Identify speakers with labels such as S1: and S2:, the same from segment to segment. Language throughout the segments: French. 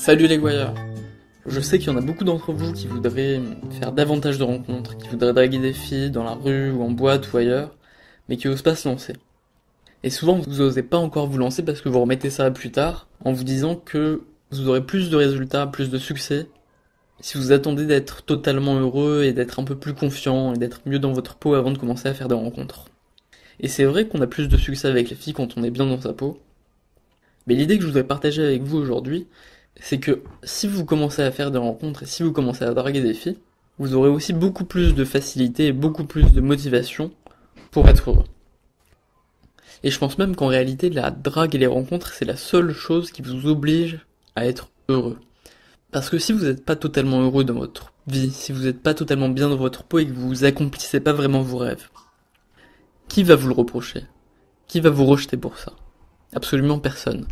S1: Salut les voyeurs. Je sais qu'il y en a beaucoup d'entre vous qui voudraient faire davantage de rencontres, qui voudraient draguer des filles dans la rue ou en boîte ou ailleurs, mais qui osent pas se lancer. Et souvent vous osez pas encore vous lancer parce que vous remettez ça à plus tard, en vous disant que vous aurez plus de résultats, plus de succès, si vous attendez d'être totalement heureux et d'être un peu plus confiant et d'être mieux dans votre peau avant de commencer à faire des rencontres. Et c'est vrai qu'on a plus de succès avec les filles quand on est bien dans sa peau, mais l'idée que je voudrais partager avec vous aujourd'hui, c'est que si vous commencez à faire des rencontres et si vous commencez à draguer des filles, vous aurez aussi beaucoup plus de facilité et beaucoup plus de motivation pour être heureux. Et je pense même qu'en réalité, la drague et les rencontres, c'est la seule chose qui vous oblige à être heureux. Parce que si vous n'êtes pas totalement heureux dans votre vie, si vous n'êtes pas totalement bien dans votre peau et que vous accomplissez pas vraiment vos rêves, qui va vous le reprocher? Qui va vous rejeter pour ça? Absolument personne.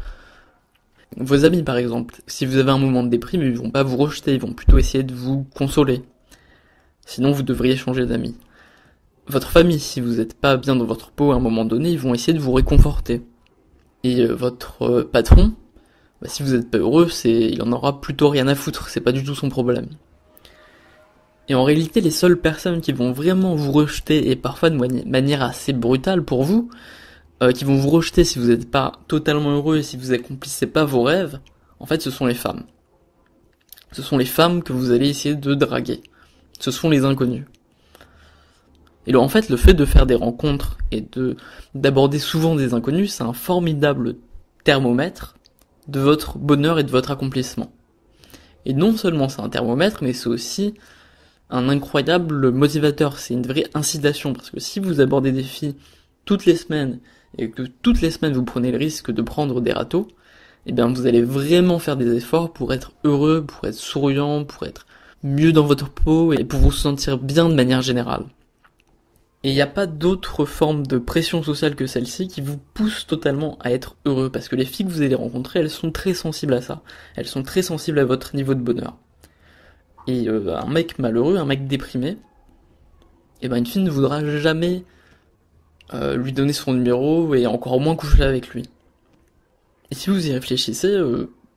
S1: Vos amis par exemple, si vous avez un moment de déprime, ils vont pas vous rejeter, ils vont plutôt essayer de vous consoler. Sinon vous devriez changer d'amis. Votre famille, si vous êtes pas bien dans votre peau à un moment donné, ils vont essayer de vous réconforter. Et votre patron, si vous êtes pas heureux, il en aura plutôt rien à foutre, c'est pas du tout son problème. Et en réalité, les seules personnes qui vont vraiment vous rejeter, et parfois de manière assez brutale pour vous, qui vont vous rejeter si vous n'êtes pas totalement heureux et si vous accomplissez pas vos rêves, en fait ce sont les femmes. Ce sont les femmes que vous allez essayer de draguer. Ce sont les inconnus. Et en fait le fait de faire des rencontres et d'aborder souvent des inconnus, c'est un formidable thermomètre de votre bonheur et de votre accomplissement. Et non seulement c'est un thermomètre, mais c'est aussi un incroyable motivateur, c'est une vraie incitation, parce que si vous abordez des filles toutes les semaines, et que toutes les semaines vous prenez le risque de prendre des râteaux, eh bien vous allez vraiment faire des efforts pour être heureux, pour être souriant, pour être mieux dans votre peau et pour vous sentir bien de manière générale. Et il n'y a pas d'autre forme de pression sociale que celle-ci qui vous pousse totalement à être heureux, parce que les filles que vous allez rencontrer, elles sont très sensibles à ça. Elles sont très sensibles à votre niveau de bonheur. Et un mec malheureux, un mec déprimé, eh ben une fille ne voudra jamais lui donner son numéro et encore moins coucher avec lui. Et si vous y réfléchissez,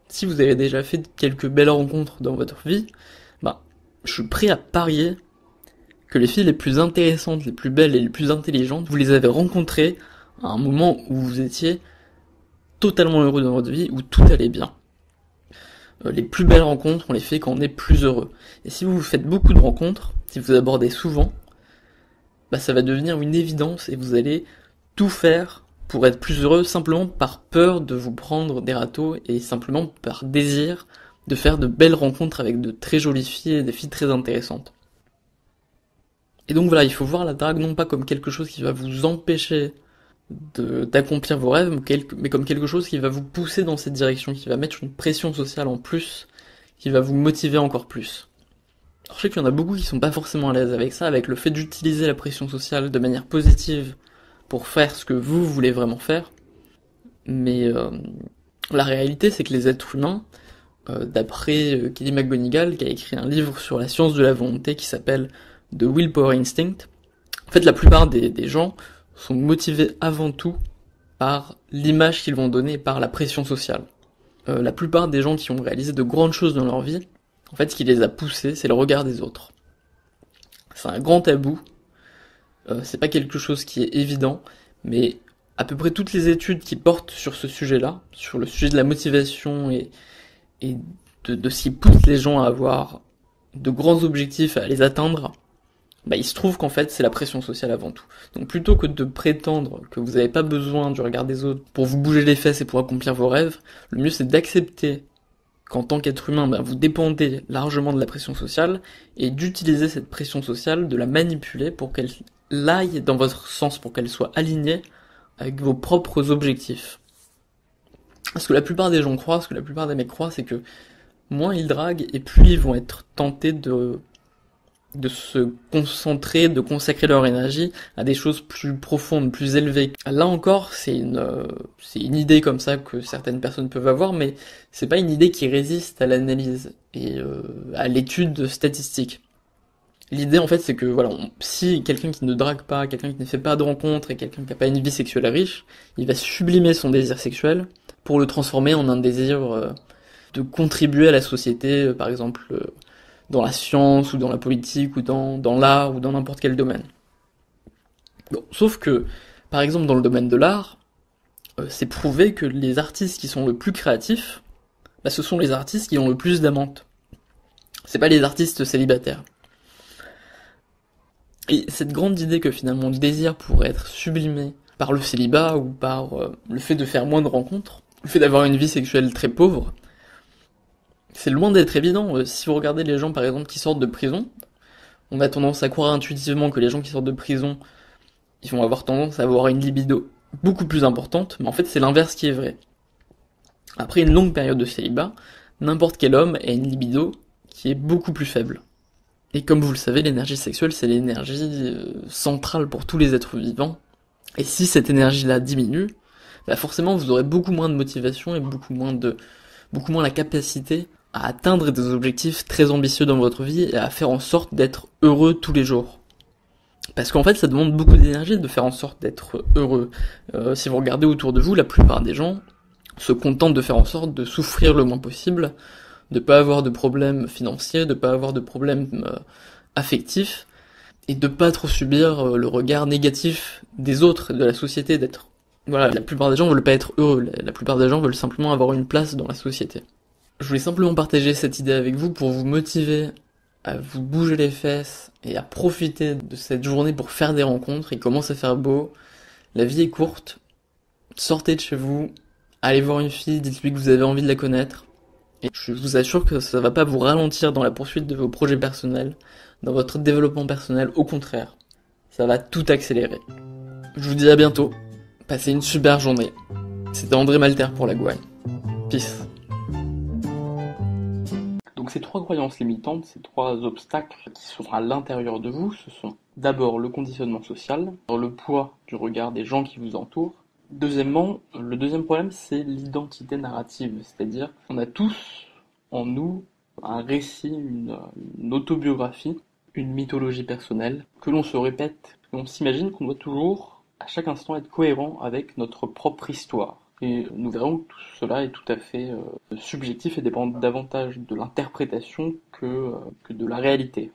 S1: si vous avez déjà fait quelques belles rencontres dans votre vie, je suis prêt à parier que les filles les plus intéressantes, les plus belles et les plus intelligentes, vous les avez rencontrées à un moment où vous étiez totalement heureux dans votre vie, où tout allait bien. Les plus belles rencontres, on les fait quand on est plus heureux. Et si vous faites beaucoup de rencontres, si vous abordez souvent, ça va devenir une évidence et vous allez tout faire pour être plus heureux simplement par peur de vous prendre des râteaux et simplement par désir de faire de belles rencontres avec de très jolies filles et des filles très intéressantes. Et donc voilà, il faut voir la drague non pas comme quelque chose qui va vous empêcher d'accomplir vos rêves, mais comme quelque chose qui va vous pousser dans cette direction, qui va mettre une pression sociale en plus, qui va vous motiver encore plus. Alors je sais qu'il y en a beaucoup qui sont pas forcément à l'aise avec ça, avec le fait d'utiliser la pression sociale de manière positive pour faire ce que vous voulez vraiment faire, mais la réalité c'est que les êtres humains, d'après Kelly McGonigal qui a écrit un livre sur la science de la volonté qui s'appelle The Willpower Instinct, en fait la plupart des gens sont motivés avant tout par l'image qu'ils vont donner, par la pression sociale. La plupart des gens qui ont réalisé de grandes choses dans leur vie, en fait, ce qui les a poussés, c'est le regard des autres. C'est un grand tabou, c'est pas quelque chose qui est évident, mais à peu près toutes les études qui portent sur ce sujet-là, sur le sujet de la motivation et de ce qui pousse les gens à avoir de grands objectifs, à les atteindre, il se trouve qu'en fait, c'est la pression sociale avant tout. Donc plutôt que de prétendre que vous n'avez pas besoin du regard des autres pour vous bouger les fesses et pour accomplir vos rêves, le mieux c'est d'accepter qu'en tant qu'être humain, vous dépendez largement de la pression sociale, et d'utiliser cette pression sociale, de la manipuler pour qu'elle aille dans votre sens, pour qu'elle soit alignée avec vos propres objectifs. Ce que la plupart des gens croient, ce que la plupart des mecs croient, c'est que moins ils draguent, et plus ils vont être tentés de se concentrer, de consacrer leur énergie à des choses plus profondes, plus élevées. Là encore, c'est une idée comme ça que certaines personnes peuvent avoir, mais c'est pas une idée qui résiste à l'analyse et à l'étude statistique. L'idée en fait c'est que si quelqu'un qui ne drague pas, quelqu'un qui ne fait pas de rencontres et quelqu'un qui n'a pas une vie sexuelle riche, il va sublimer son désir sexuel pour le transformer en un désir de contribuer à la société, par exemple dans la science ou dans la politique ou dans l'art ou dans n'importe quel domaine. Bon, sauf que, par exemple dans le domaine de l'art, c'est prouvé que les artistes qui sont le plus créatifs, bah, ce sont les artistes qui ont le plus d'amantes. C'est pas les artistes célibataires. Et cette grande idée que finalement le désir pourrait être sublimé par le célibat ou par le fait de faire moins de rencontres, le fait d'avoir une vie sexuelle très pauvre, c'est loin d'être évident. Si vous regardez les gens par exemple qui sortent de prison, on a tendance à croire intuitivement que les gens qui sortent de prison, ils vont avoir tendance à avoir une libido beaucoup plus importante, mais en fait c'est l'inverse qui est vrai. Après une longue période de célibat, n'importe quel homme a une libido qui est beaucoup plus faible. Et comme vous le savez, l'énergie sexuelle, c'est l'énergie centrale pour tous les êtres vivants. Et si cette énergie-là diminue, bah forcément vous aurez beaucoup moins de motivation et beaucoup moins la capacité à atteindre des objectifs très ambitieux dans votre vie et à faire en sorte d'être heureux tous les jours. Parce qu'en fait, ça demande beaucoup d'énergie de faire en sorte d'être heureux. Si vous regardez autour de vous, la plupart des gens se contentent de faire en sorte de souffrir le moins possible, de pas avoir de problèmes financiers, de pas avoir de problèmes affectifs, et de pas trop subir le regard négatif des autres, de la société, d'être... Voilà, la plupart des gens veulent pas être heureux, la plupart des gens veulent simplement avoir une place dans la société. Je voulais simplement partager cette idée avec vous pour vous motiver à vous bouger les fesses et à profiter de cette journée pour faire des rencontres. Il commence à faire beau, la vie est courte, sortez de chez vous, allez voir une fille, dites-lui que vous avez envie de la connaître. Et je vous assure que ça va pas vous ralentir dans la poursuite de vos projets personnels, dans votre développement personnel, au contraire. Ça va tout accélérer. Je vous dis à bientôt. Passez une super journée. C'était André Malter pour la Gouaille. Peace. Donc ces trois croyances limitantes, ces trois obstacles qui sont à l'intérieur de vous, ce sont d'abord le conditionnement social, le poids du regard des gens qui vous entourent. Deuxièmement, le deuxième problème, c'est l'identité narrative, c'est-à-dire on a tous en nous un récit, une autobiographie, une mythologie personnelle que l'on se répète, et on s'imagine qu'on doit toujours, à chaque instant, être cohérent avec notre propre histoire. Et nous verrons que tout cela est tout à fait subjectif et dépend davantage de l'interprétation que de la réalité.